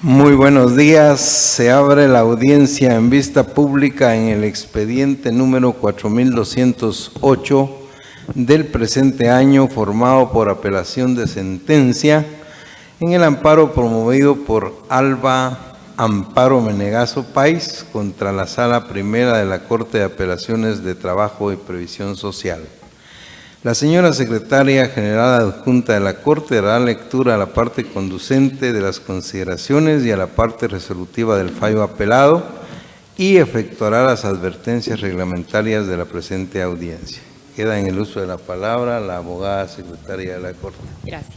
Muy buenos días. Se abre la audiencia en vista pública en el expediente número 4208 del presente año, formado por apelación de sentencia en el amparo promovido por Alba Amparo Menegaso Páez contra la Sala Primera de la Corte de Apelaciones de Trabajo y Previsión Social. La señora Secretaria General Adjunta de la Corte dará lectura a la parte conducente de las consideraciones y a la parte resolutiva del fallo apelado y efectuará las advertencias reglamentarias de la presente audiencia. Queda en el uso de la palabra la abogada secretaria de la Corte. Gracias.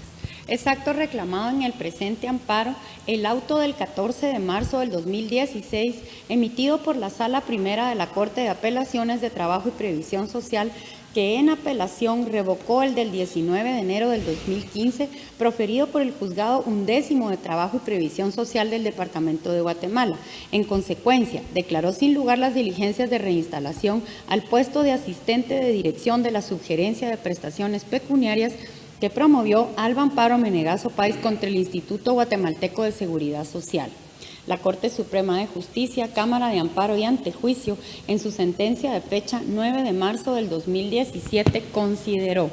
Es acto reclamado en el presente amparo el auto del 14 de marzo del 2016 emitido por la Sala Primera de la Corte de Apelaciones de Trabajo y Previsión Social, que en apelación revocó el del 19 de enero del 2015, proferido por el Juzgado 11º de Trabajo y Previsión Social del Departamento de Guatemala. En consecuencia, declaró sin lugar las diligencias de reinstalación al puesto de asistente de dirección de la Subgerencia de Prestaciones Pecuniarias que promovió Alba Amparo Menegaso Páez contra el Instituto Guatemalteco de Seguridad Social. La Corte Suprema de Justicia, Cámara de Amparo y Antejuicio, en su sentencia de fecha 9 de marzo del 2017, consideró: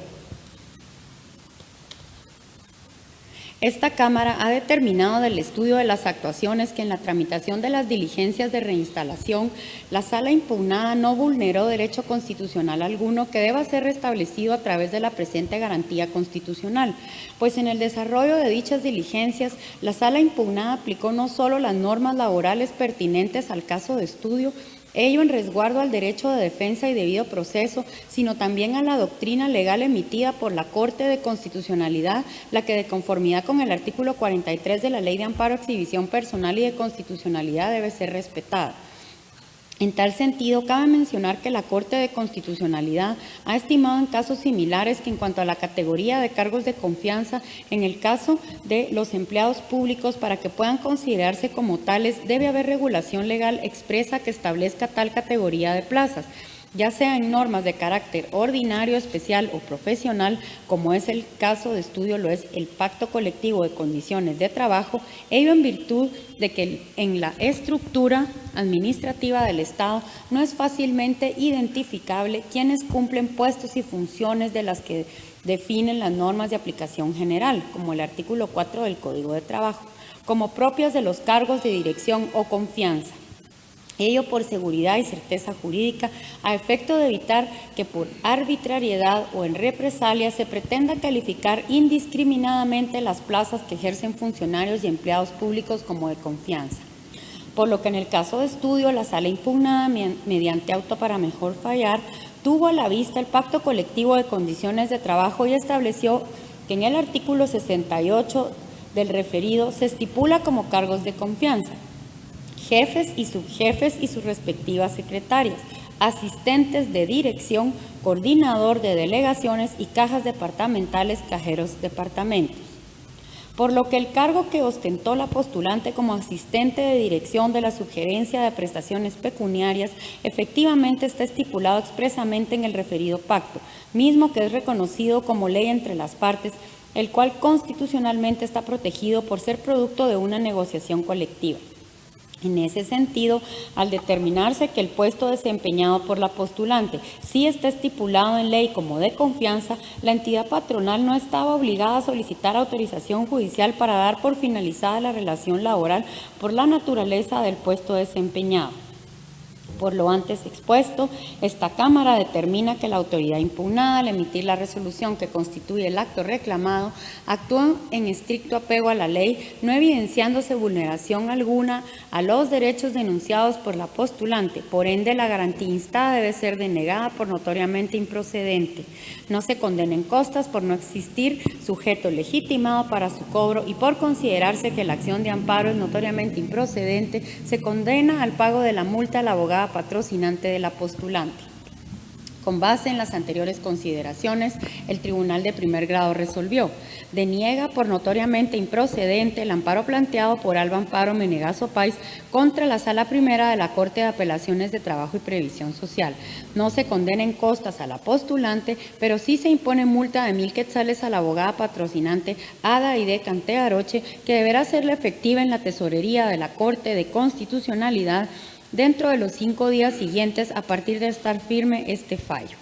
esta Cámara ha determinado del estudio de las actuaciones que en la tramitación de las diligencias de reinstalación, la Sala impugnada no vulneró derecho constitucional alguno que deba ser restablecido a través de la presente garantía constitucional, pues en el desarrollo de dichas diligencias, la Sala impugnada aplicó no solo las normas laborales pertinentes al caso de estudio, ello en resguardo al derecho de defensa y debido proceso, sino también a la doctrina legal emitida por la Corte de Constitucionalidad, la que de conformidad con el artículo 43 de la Ley de Amparo, Exhibición Personal y de Constitucionalidad debe ser respetada. En tal sentido, cabe mencionar que la Corte de Constitucionalidad ha estimado en casos similares que en cuanto a la categoría de cargos de confianza, en el caso de los empleados públicos, para que puedan considerarse como tales, debe haber regulación legal expresa que establezca tal categoría de plazas, ya sea en normas de carácter ordinario, especial o profesional, como es el caso de estudio, lo es el Pacto Colectivo de Condiciones de Trabajo, ello en virtud de que en la estructura administrativa del Estado no es fácilmente identificable quienes cumplen puestos y funciones de las que definen las normas de aplicación general, como el artículo 4 del Código de Trabajo, como propias de los cargos de dirección o confianza. Ello por seguridad y certeza jurídica, a efecto de evitar que por arbitrariedad o en represalia se pretenda calificar indiscriminadamente las plazas que ejercen funcionarios y empleados públicos como de confianza. Por lo que en el caso de estudio, la Sala impugnada, mediante auto para mejor fallar, tuvo a la vista el Pacto Colectivo de Condiciones de Trabajo y estableció que en el artículo 68 del referido se estipula como cargos de confianza: jefes y subjefes y sus respectivas secretarias, asistentes de dirección, coordinador de delegaciones y cajas departamentales, cajeros departamentos. Por lo que el cargo que ostentó la postulante como asistente de dirección de la Subgerencia de Prestaciones Pecuniarias efectivamente está estipulado expresamente en el referido pacto, mismo que es reconocido como ley entre las partes, el cual constitucionalmente está protegido por ser producto de una negociación colectiva. En ese sentido, al determinarse que el puesto desempeñado por la postulante sí está estipulado en ley como de confianza, la entidad patronal no estaba obligada a solicitar autorización judicial para dar por finalizada la relación laboral por la naturaleza del puesto desempeñado. Por lo antes expuesto, esta Cámara determina que la autoridad impugnada, al emitir la resolución que constituye el acto reclamado, actúa en estricto apego a la ley, no evidenciándose vulneración alguna a los derechos denunciados por la postulante. Por ende, la garantía instada debe ser denegada por notoriamente improcedente. No se condenen costas por no existir sujeto legitimado para su cobro y por considerarse que la acción de amparo es notoriamente improcedente, se condena al pago de la multa a la abogada patrocinante de la postulante. Con base en las anteriores consideraciones, el Tribunal de Primer Grado resolvió: deniega por notoriamente improcedente el amparo planteado por Alba Amparo Menegaso Páez contra la Sala Primera de la Corte de Apelaciones de Trabajo y Previsión Social. No se condenen costas a la postulante, pero sí se impone multa de 1,000 quetzales a la abogada patrocinante Ada Aide Cantea Aroche, que deberá serle efectiva en la tesorería de la Corte de Constitucionalidad dentro de los 5 días siguientes a partir de estar firme este fallo.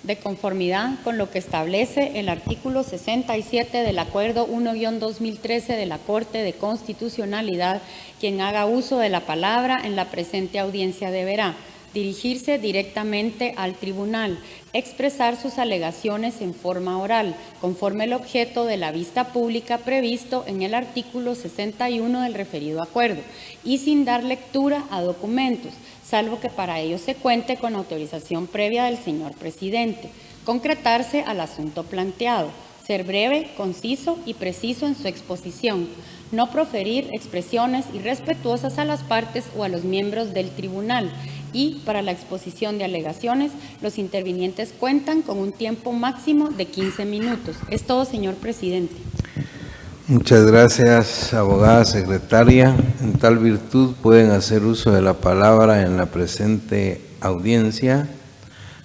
De conformidad con lo que establece el artículo 67 del Acuerdo 1-2013 de la Corte de Constitucionalidad, quien haga uso de la palabra en la presente audiencia deberá dirigirse directamente al tribunal, expresar sus alegaciones en forma oral, conforme el objeto de la vista pública previsto en el artículo 61 del referido acuerdo, y sin dar lectura a documentos, salvo que para ello se cuente con autorización previa del señor presidente. Concretarse al asunto planteado, ser breve, conciso y preciso en su exposición, no proferir expresiones irrespetuosas a las partes o a los miembros del tribunal, y para la exposición de alegaciones, los intervinientes cuentan con un tiempo máximo de 15 minutos. Es todo, señor presidente. Muchas gracias, abogada secretaria. En tal virtud pueden hacer uso de la palabra en la presente audiencia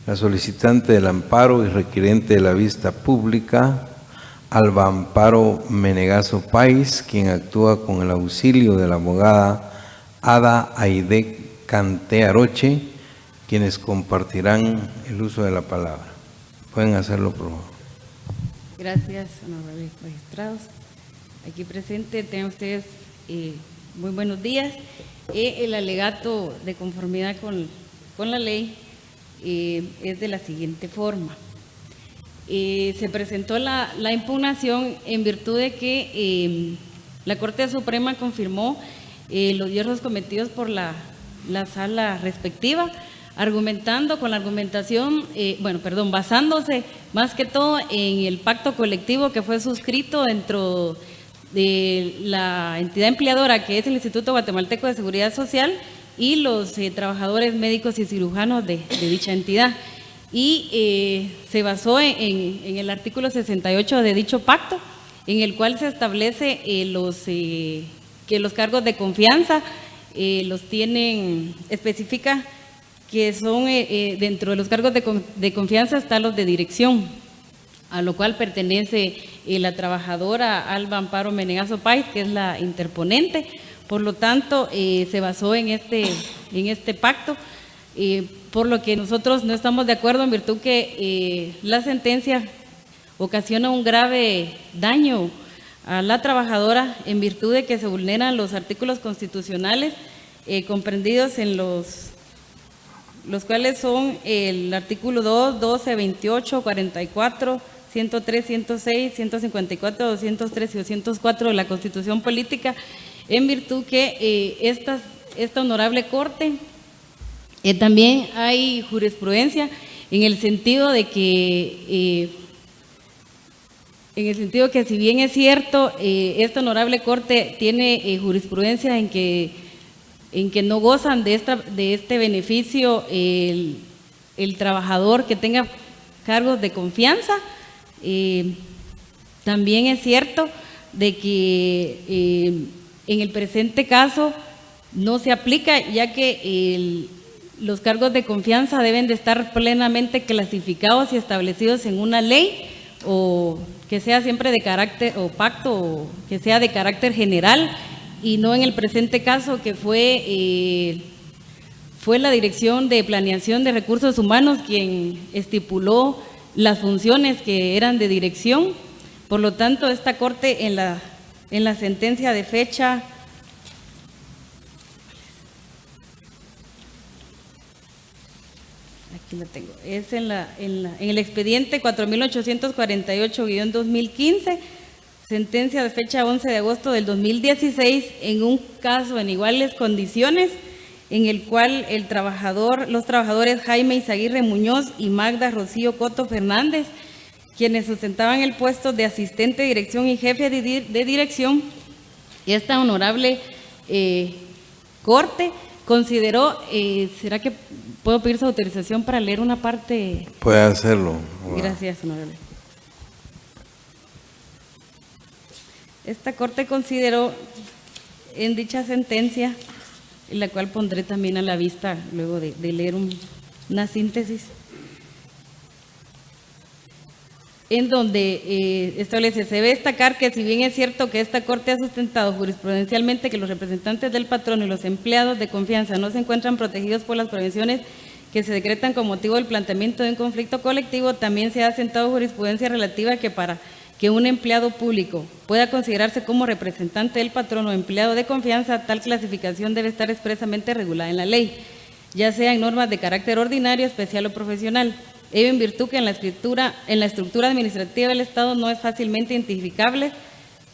la solicitante del amparo y requerente de la vista pública, Alba Amparo Menegaso Páez, quien actúa con el auxilio de la abogada Ada Aide Cantea Aroche, quienes compartirán el uso de la palabra. Pueden hacerlo, por favor. Gracias, honorables magistrados. Aquí presente, tengan ustedes muy buenos días. El alegato de conformidad con la ley es de la siguiente forma. Se presentó la impugnación en virtud de que la Corte Suprema confirmó los hierros cometidos por la sala respectiva, basándose más que todo en el pacto colectivo que fue suscrito dentro de la entidad empleadora, que es el Instituto Guatemalteco de Seguridad Social, y los trabajadores médicos y cirujanos de dicha entidad. Y se basó en el artículo 68 de dicho pacto, en el cual se establece que los cargos de confianza especifica que son dentro de los cargos de confianza están los de dirección, a lo cual pertenece la trabajadora Alba Amparo Menegaso Páez, que es la interponente. Por lo tanto, se basó en este pacto, por lo que nosotros no estamos de acuerdo, en virtud que la sentencia ocasiona un grave daño a la trabajadora en virtud de que se vulneran los artículos constitucionales comprendidos en los cuales son el artículo 2, 12, 28, 44, 103, 106, 154, 203 y 204 de la Constitución Política, en virtud que esta honorable Corte también hay jurisprudencia en el sentido de que si bien es cierto, esta honorable Corte tiene jurisprudencia en que no gozan de este beneficio el trabajador que tenga cargos de confianza, también es cierto de que en el presente caso no se aplica, ya que los cargos de confianza deben de estar plenamente clasificados y establecidos en una ley, o que sea siempre de carácter, o pacto, o que sea de carácter general, y no en el presente caso que fue la Dirección de Planeación de Recursos Humanos quien estipuló las funciones que eran de dirección. Por lo tanto, esta Corte en la sentencia de fecha aquí la tengo, es en el expediente 4848-2015, sentencia de fecha 11 de agosto del 2016, en un caso en iguales condiciones, en el cual los trabajadores Jaime Izaguirre Muñoz y Magda Rocío Coto Fernández, quienes sustentaban el puesto de asistente de dirección y jefe de dirección, esta honorable Corte consideró, ¿será que puedo pedir su autorización para leer una parte? Puede hacerlo. Gracias, honorable. Esta Corte consideró en dicha sentencia, la cual pondré también a la vista luego de leer una síntesis, en donde establece: se debe destacar que si bien es cierto que esta Corte ha sustentado jurisprudencialmente que los representantes del patrono y los empleados de confianza no se encuentran protegidos por las prevenciones que se decretan con motivo del planteamiento de un conflicto colectivo, también se ha sentado jurisprudencia relativa que para que un empleado público pueda considerarse como representante del patrono o empleado de confianza, tal clasificación debe estar expresamente regulada en la ley, ya sea en normas de carácter ordinario, especial o profesional. Ello en virtud que en la estructura administrativa del Estado no es fácilmente identificable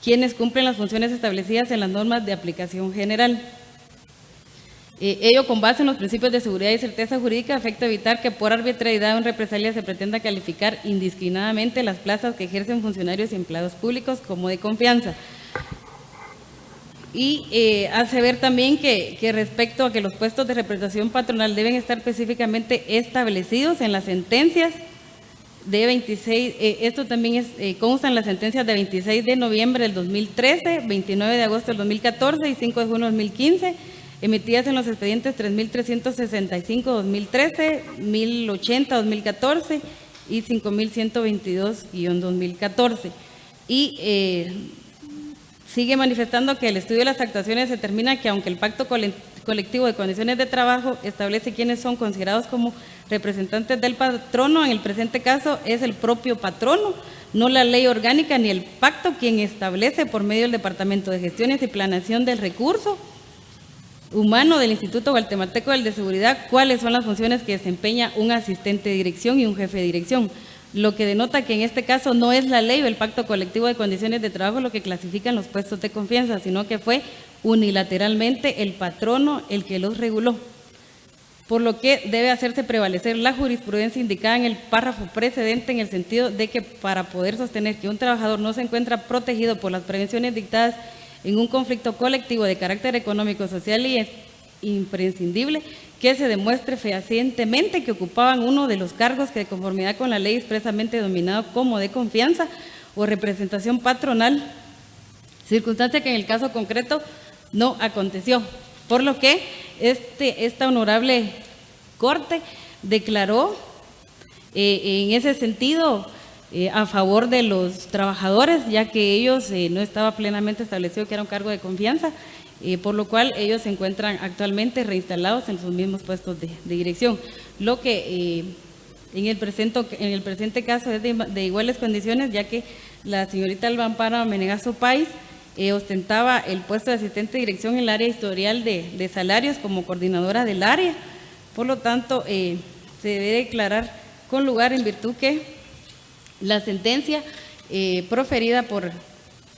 quienes cumplen las funciones establecidas en las normas de aplicación general. Ello con base en los principios de seguridad y certeza jurídica, a efecto de evitar que por arbitrariedad o en represalia se pretenda calificar indiscriminadamente las plazas que ejercen funcionarios y empleados públicos como de confianza. Y hace ver también que respecto a que los puestos de representación patronal deben estar específicamente establecidos en las sentencias de 26, esto también consta en las sentencias de 26 de noviembre del 2013, 29 de agosto del 2014 y 5 de junio del 2015, emitidas en los expedientes 3.365-2013, 1.080-2014 y 5.122-2014. Y sigue manifestando que el estudio de las actuaciones determina que aunque el pacto colectivo de condiciones de trabajo establece quiénes son considerados como representantes del patrono, en el presente caso es el propio patrono, no la ley orgánica ni el pacto quien establece por medio del Departamento de Gestiones y Planeación del Recurso Humano del Instituto Guatemalteco del de Seguridad cuáles son las funciones que desempeña un asistente de dirección y un jefe de dirección, lo que denota que en este caso no es la ley o el pacto colectivo de condiciones de trabajo lo que clasifican los puestos de confianza, sino que fue unilateralmente el patrono el que los reguló, por lo que debe hacerse prevalecer la jurisprudencia indicada en el párrafo precedente en el sentido de que para poder sostener que un trabajador no se encuentra protegido por las prevenciones dictadas en un conflicto colectivo de carácter económico, social y imprescindible, que se demuestre fehacientemente que ocupaban uno de los cargos que de conformidad con la ley expresamente denominado como de confianza o representación patronal, circunstancia que en el caso concreto no aconteció, por lo que esta honorable Corte declaró en ese sentido a favor de los trabajadores, ya que ellos no estaba plenamente establecido que era un cargo de confianza, por lo cual ellos se encuentran actualmente reinstalados en sus mismos puestos de dirección, lo que en el presente caso es de iguales condiciones, ya que la señorita Alba Amparo Menegaso Páez ostentaba el puesto de asistente de dirección en el área historial de salarios como coordinadora del área, por lo tanto se debe declarar con lugar en virtud que la sentencia proferida por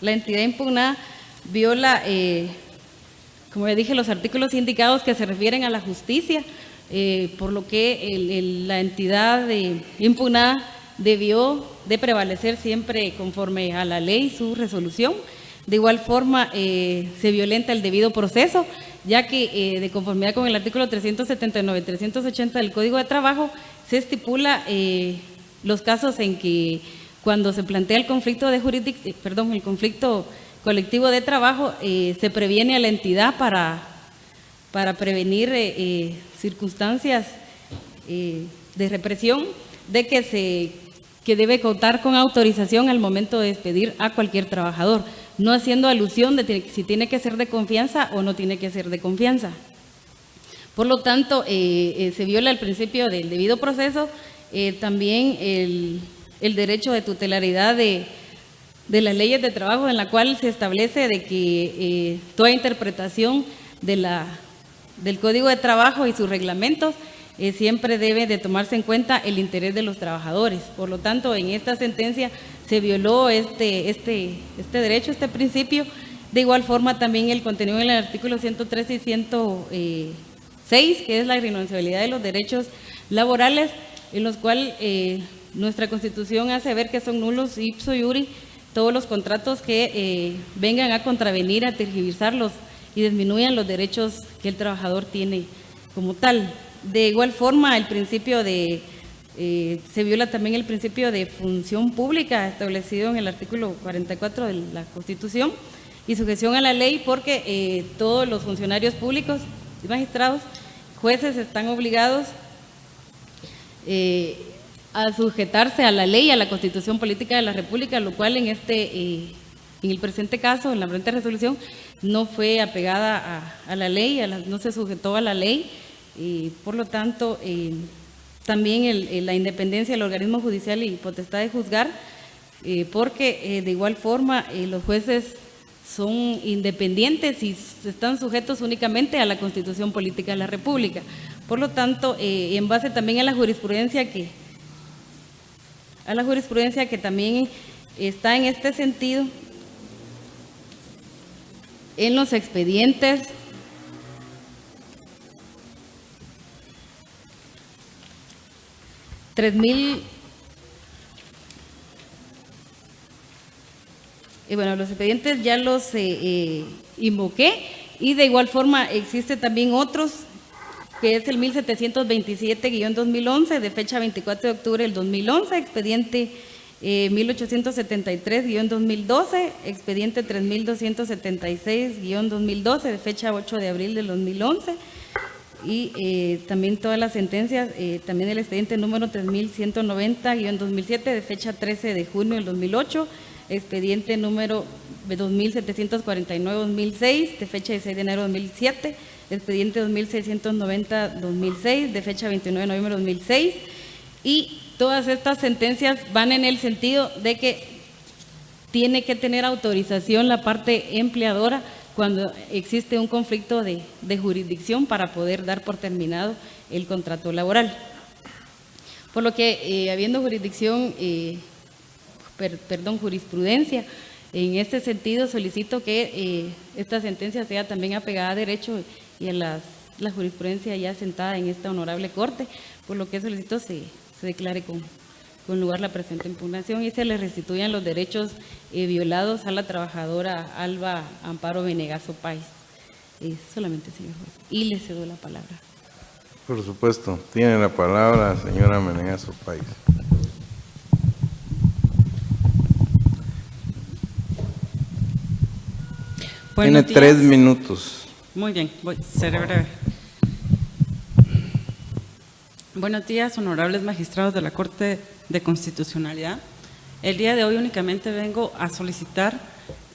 la entidad impugnada viola, como ya dije, los artículos indicados que se refieren a la justicia, por lo que la entidad impugnada debió de prevalecer siempre conforme a la ley su resolución. De igual forma, se violenta el debido proceso, ya que de conformidad con el artículo 379 y 380 del Código de Trabajo, se estipula los casos en que cuando se plantea el conflicto el conflicto colectivo de trabajo, se previene a la entidad para prevenir circunstancias de represión, de que debe contar con autorización al momento de despedir a cualquier trabajador, no haciendo alusión de si tiene que ser de confianza o no tiene que ser de confianza. Por lo tanto, se viola el principio del debido proceso, también el derecho de tutelaridad de las leyes de trabajo, en la cual se establece de que toda interpretación del Código de Trabajo y sus reglamentos siempre debe de tomarse en cuenta el interés de los trabajadores. Por lo tanto, en esta sentencia se violó este derecho, este principio. De igual forma, también el contenido en el artículo 113 y 106, que es la irrenunciabilidad de los derechos laborales, en los cuales nuestra Constitución hace ver que son nulos ipso iuri todos los contratos que vengan a contravenir, a tergiversarlos y disminuyan los derechos el trabajador tiene como tal. De igual forma, el principio se viola también el principio de función pública establecido en el artículo 44 de la Constitución y sujeción a la ley, porque todos los funcionarios públicos y magistrados, jueces, están obligados a sujetarse a la ley, a la Constitución Política de la República, lo cual en el presente caso, en la presente resolución, no fue apegada a la ley, no se sujetó a la ley, y por lo tanto también la independencia del organismo judicial y potestad de juzgar, porque de igual forma los jueces son independientes y están sujetos únicamente a la Constitución Política de la República. Por lo tanto, en base también a la jurisprudencia que también está en este sentido, en los expedientes los expedientes ya los invoqué, y de igual forma existe también otros, que es el 1727-2011, de fecha 24 de octubre del 2011, expediente 1873-2012, expediente 3276-2012, de fecha 8 de abril del 2011, y también todas las sentencias, también el expediente número 3190-2007, de fecha 13 de junio del 2008, expediente número 2749-2006, de fecha 16 de enero de 2007, expediente 2690-2006, de fecha 29 de noviembre de 2006, y todas estas sentencias van en el sentido de que tiene que tener autorización la parte empleadora cuando existe un conflicto de jurisdicción para poder dar por terminado el contrato laboral. Por lo que, habiendo jurisprudencia, en este sentido solicito que esta sentencia sea también apegada a derecho y a la jurisprudencia ya sentada en esta honorable Corte, por lo que solicito se declare con lugar la presente impugnación y se le restituyan los derechos violados a la trabajadora Alba Amparo Menegaso Páez. Solamente, señor juez. Y le cedo la palabra. Por supuesto. Tiene la palabra la señora Menegaso Páez. Tiene 3 minutos. Muy bien, seré breve. Buenos días, honorables magistrados de la Corte de Constitucionalidad. El día de hoy únicamente vengo a solicitar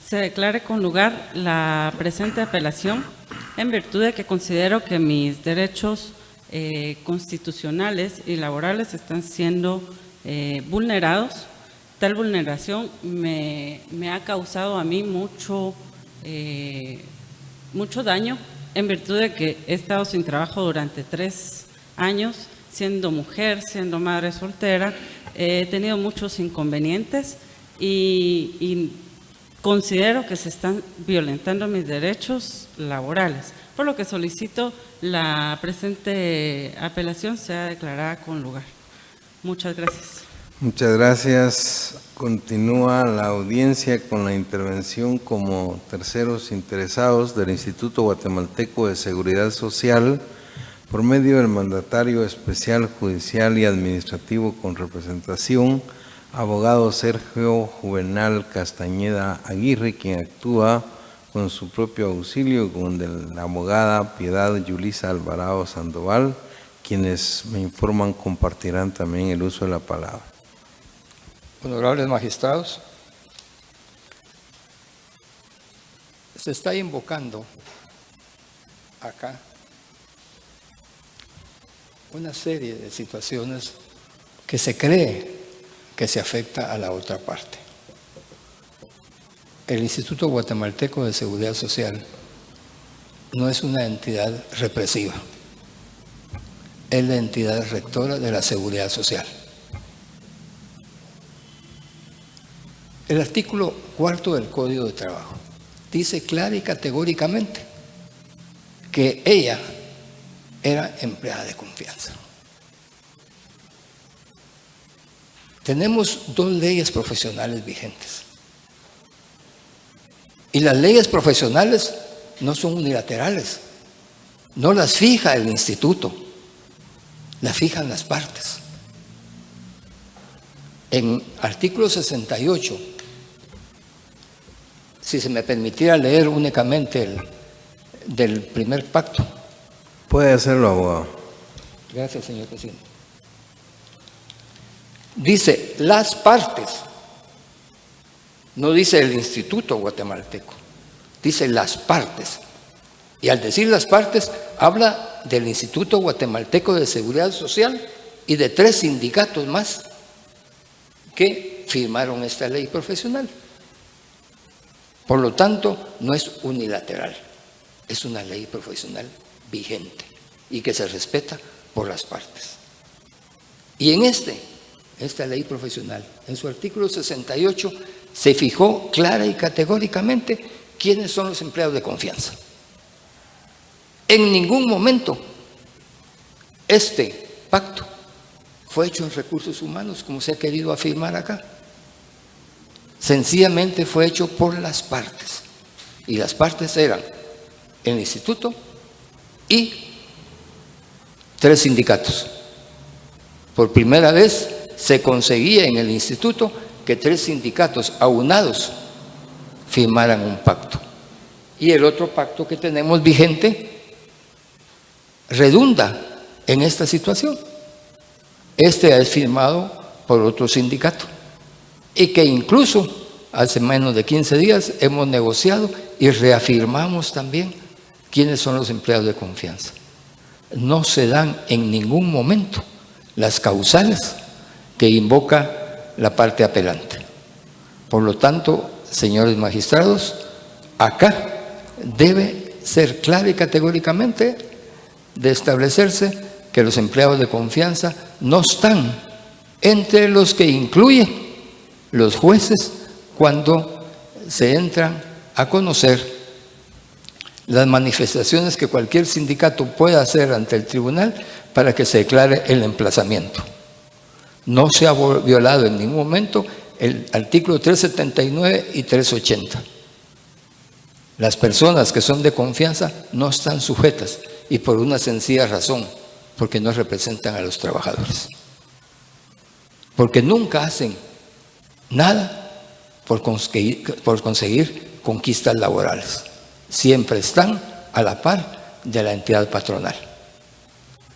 se declare con lugar la presente apelación en virtud de que considero que mis derechos constitucionales y laborales están siendo vulnerados. Tal vulneración me ha causado a mí mucho daño en virtud de que he estado sin trabajo durante 3 años, siendo mujer, siendo madre soltera. He tenido muchos inconvenientes y considero que se están violentando mis derechos laborales, por lo que solicito la presente apelación sea declarada con lugar. Muchas gracias. Muchas gracias. Continúa la audiencia con la intervención como terceros interesados del Instituto Guatemalteco de Seguridad Social por medio del mandatario especial judicial y administrativo con representación, abogado Sergio Juvenal Castañeda Aguirre, quien actúa con su propio auxilio, con de la abogada Piedad Yulisa Alvarado Sandoval, quienes me informan compartirán también el uso de la palabra. Honorables magistrados, se está invocando acá una serie de situaciones que se cree que se afecta a la otra parte. El Instituto Guatemalteco de Seguridad Social no es una entidad represiva, es la entidad rectora de la seguridad social. El artículo 4 del Código de Trabajo dice clara y categóricamente que ella era empleada de confianza. Tenemos 2 leyes profesionales vigentes. Y las leyes profesionales no son unilaterales. no las fija el instituto, las fijan las partes. En artículo 68, si se me permitiera leer únicamente del primer pacto. Puede hacerlo, abogado. Gracias, señor presidente. Dice las partes, no dice el Instituto Guatemalteco, dice las partes. Y al decir las partes, habla del Instituto Guatemalteco de Seguridad Social y de 3 sindicatos más que firmaron esta ley profesional. Por lo tanto, no es unilateral, es una ley profesional vigente y que se respeta por las partes. Y en esta ley profesional, en su artículo 68, se fijó clara y categóricamente quiénes son los empleados de confianza. En ningún momento este pacto fue hecho en recursos humanos, como se ha querido afirmar acá. Sencillamente fue hecho por las partes. Y las partes eran el instituto y 3 sindicatos. Por primera vez se conseguía en el instituto que 3 sindicatos aunados firmaran un pacto. Y el otro pacto que tenemos vigente redunda en esta situación. Este es firmado por otro sindicato y que incluso hace menos de 15 días hemos negociado y reafirmamos también quiénes son los empleados de confianza. No se dan en ningún momento las causales que invoca la parte apelante. Por lo tanto, señores magistrados, acá debe ser claro y categóricamente de establecerse que los empleados de confianza no están entre los que incluyen los jueces cuando se entran a conocer las manifestaciones que cualquier sindicato pueda hacer ante el tribunal para que se declare el emplazamiento. No se ha violado en ningún momento el artículo 379 y 380. Las personas que son de confianza no están sujetas y por una sencilla razón, porque no representan a los trabajadores. Porque nunca hacen nada por conseguir conquistas laborales. Siempre están a la par de la entidad patronal.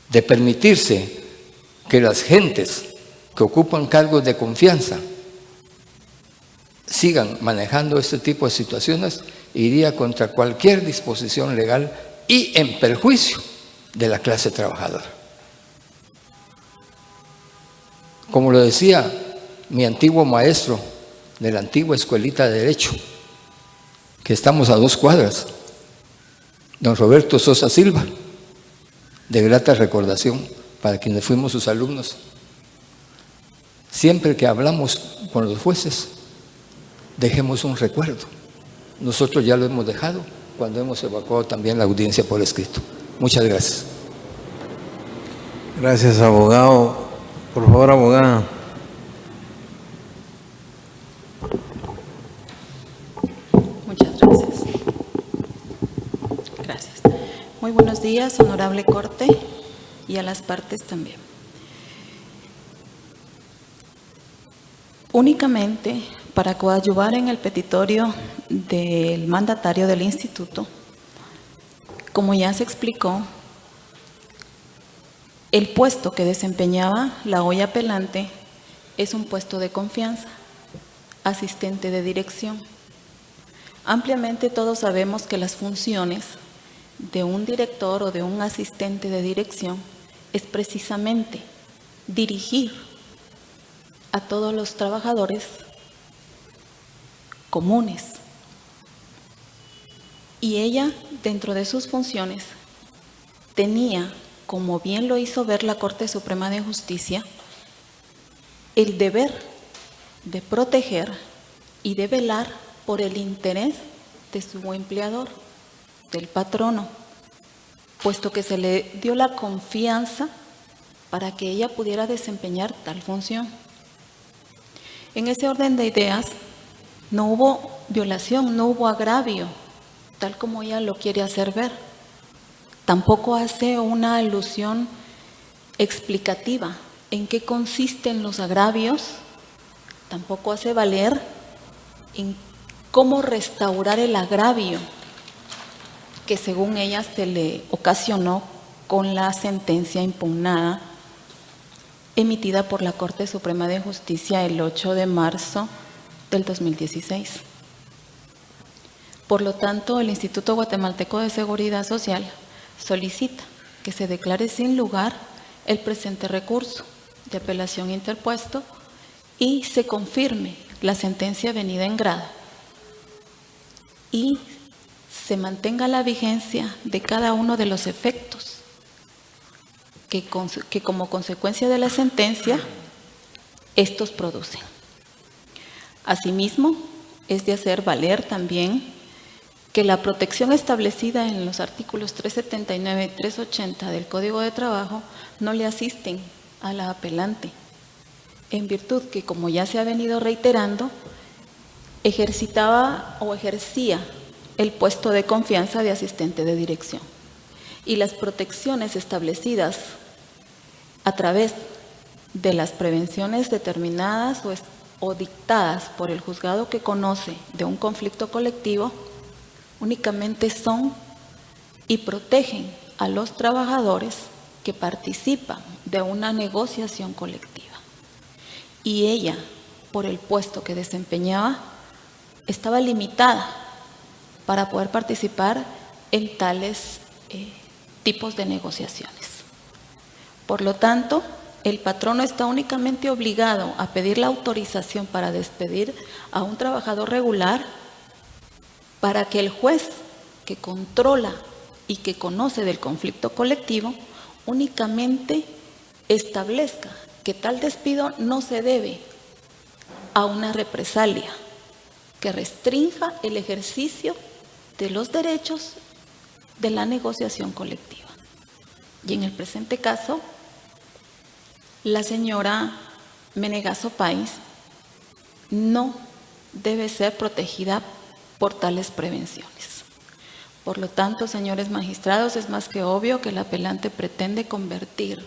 De permitirse que las gentes que ocupan cargos de confianza sigan manejando este tipo de situaciones, iría contra cualquier disposición legal y en perjuicio de la clase trabajadora. Como lo decía mi antiguo maestro de la antigua escuelita de Derecho, que estamos a 2 cuadras, don Roberto Sosa Silva, de grata recordación para quienes fuimos sus alumnos. Siempre que hablamos con los jueces, dejemos un recuerdo. Nosotros ya lo hemos dejado cuando hemos evacuado también la audiencia por escrito. Muchas gracias. Gracias, abogado. Por favor, abogada. Muchas gracias. Gracias. Muy buenos días, honorable Corte, y a las partes también. Únicamente para coadyuvar en el petitorio del mandatario del instituto, como ya se explicó, el puesto que desempeñaba la hoy apelante es un puesto de confianza, asistente de dirección. Ampliamente todos sabemos que las funciones de un director o de un asistente de dirección es precisamente dirigir a todos los trabajadores comunes. Y ella, dentro de sus funciones, tenía, como bien lo hizo ver la Corte Suprema de Justicia, el deber de proteger y de velar por el interés de su empleador, del patrono, puesto que se le dio la confianza para que ella pudiera desempeñar tal función. En ese orden de ideas, no hubo violación, no hubo agravio, tal como ella lo quiere hacer ver. tampoco hace una alusión explicativa en qué consisten los agravios, tampoco hace valer en cómo restaurar el agravio que según ella se le ocasionó con la sentencia impugnada emitida por la Corte Suprema de Justicia el 8 de marzo del 2016. Por lo tanto, el Instituto Guatemalteco de Seguridad Social solicita que se declare sin lugar el presente recurso de apelación interpuesto y se confirme la sentencia venida en grado y se mantenga la vigencia de cada uno de los efectos que como consecuencia de la sentencia estos producen. Asimismo, es de hacer valer también que la protección establecida en los artículos 379 y 380 del Código de Trabajo no le asisten a la apelante, en virtud que, como ya se ha venido reiterando, ejercitaba o ejercía el puesto de confianza de asistente de dirección. Y las protecciones establecidas a través de las prevenciones determinadas o dictadas por el juzgado que conoce de un conflicto colectivo únicamente son y protegen a los trabajadores que participan de una negociación colectiva. Y ella, por el puesto que desempeñaba, estaba limitada para poder participar en tales tipos de negociaciones. Por lo tanto, el patrono está únicamente obligado a pedir la autorización para despedir a un trabajador regular para que el juez que controla y que conoce del conflicto colectivo únicamente establezca que tal despido no se debe a una represalia que restrinja el ejercicio de los derechos de la negociación colectiva. Y en el presente caso, la señora Menegaso Páez no debe ser protegida por tales prevenciones. Por lo tanto, señores magistrados, es más que obvio que el apelante pretende convertir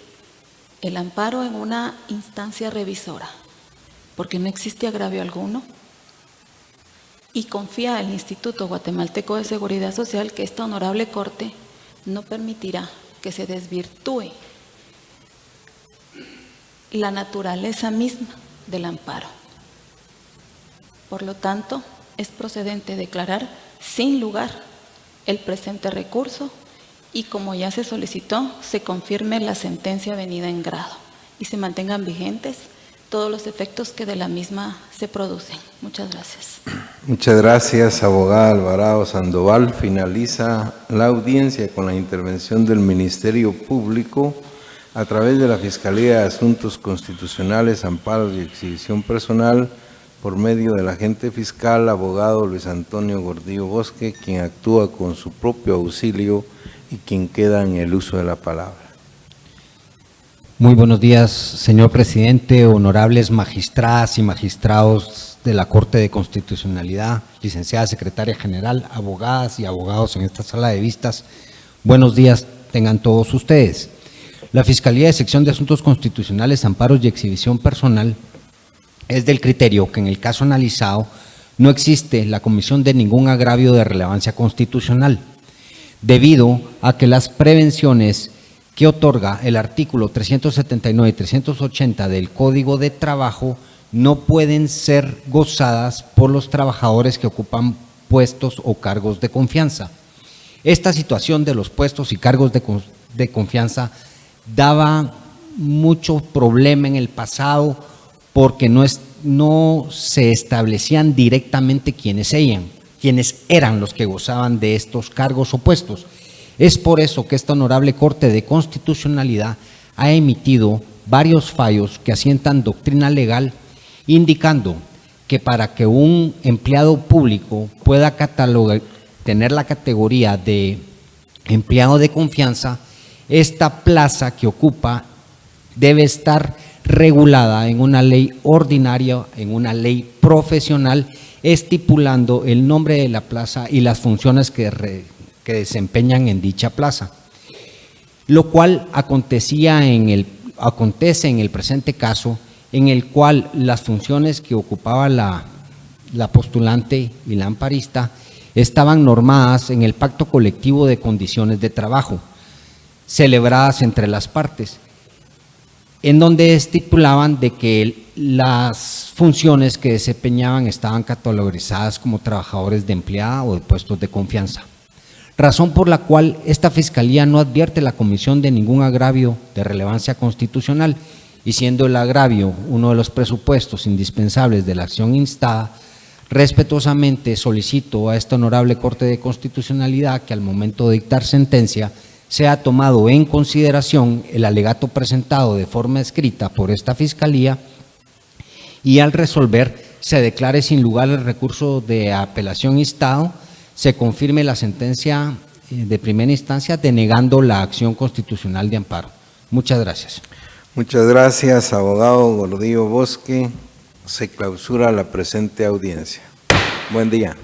el amparo en una instancia revisora, porque no existe agravio alguno, y confía el Instituto Guatemalteco de Seguridad Social que esta honorable Corte no permitirá que se desvirtúe la naturaleza misma del amparo. Por lo tanto, es procedente declarar sin lugar el presente recurso y, como ya se solicitó, se confirme la sentencia venida en grado y se mantengan vigentes todos los efectos que de la misma se producen. Muchas gracias. Muchas gracias, abogada Alvarado Sandoval. Finaliza la audiencia con la intervención del Ministerio Público a través de la Fiscalía de Asuntos Constitucionales, Amparos y Exhibición Personal, por medio del agente fiscal, abogado Luis Antonio Gordillo Bosque, quien actúa con su propio auxilio y quien queda en el uso de la palabra. Muy buenos días, señor presidente, honorables magistradas y magistrados de la Corte de Constitucionalidad, licenciada secretaria general, abogadas y abogados en esta sala de vistas. Buenos días tengan todos ustedes. La Fiscalía de Sección de Asuntos Constitucionales, Amparos y Exhibición Personal es del criterio que en el caso analizado no existe la comisión de ningún agravio de relevancia constitucional, debido a que las prevenciones que otorga el artículo 379 y 380 del Código de Trabajo no pueden ser gozadas por los trabajadores que ocupan puestos o cargos de confianza. Esta situación de los puestos y cargos de confianza daba mucho problema en el pasado porque no se establecían directamente quiénes eran los que gozaban de estos cargos o puestos. Es por eso que esta honorable Corte de Constitucionalidad ha emitido varios fallos que asientan doctrina legal, indicando que para que un empleado público pueda tener la categoría de empleado de confianza, esta plaza que ocupa debe estar regulada en una ley ordinaria, en una ley profesional, estipulando el nombre de la plaza y las funciones que desempeñan en dicha plaza. lo cual acontece en el presente caso, en el cual las funciones que ocupaba la postulante y la amparista estaban normadas en el Pacto Colectivo de Condiciones de Trabajo, celebradas entre las partes, en donde estipulaban de que las funciones que desempeñaban estaban categorizadas como trabajadores de empleada o de puestos de confianza. Razón por la cual esta Fiscalía no advierte a la Comisión de ningún agravio de relevancia constitucional, y siendo el agravio uno de los presupuestos indispensables de la acción instada, respetuosamente solicito a esta honorable Corte de Constitucionalidad que al momento de dictar sentencia sea tomado en consideración el alegato presentado de forma escrita por esta Fiscalía y al resolver se declare sin lugar el recurso de apelación instado, se confirme la sentencia de primera instancia denegando la acción constitucional de amparo. Muchas gracias. Muchas gracias, abogado Gordillo Bosque. Se clausura la presente audiencia. Buen día.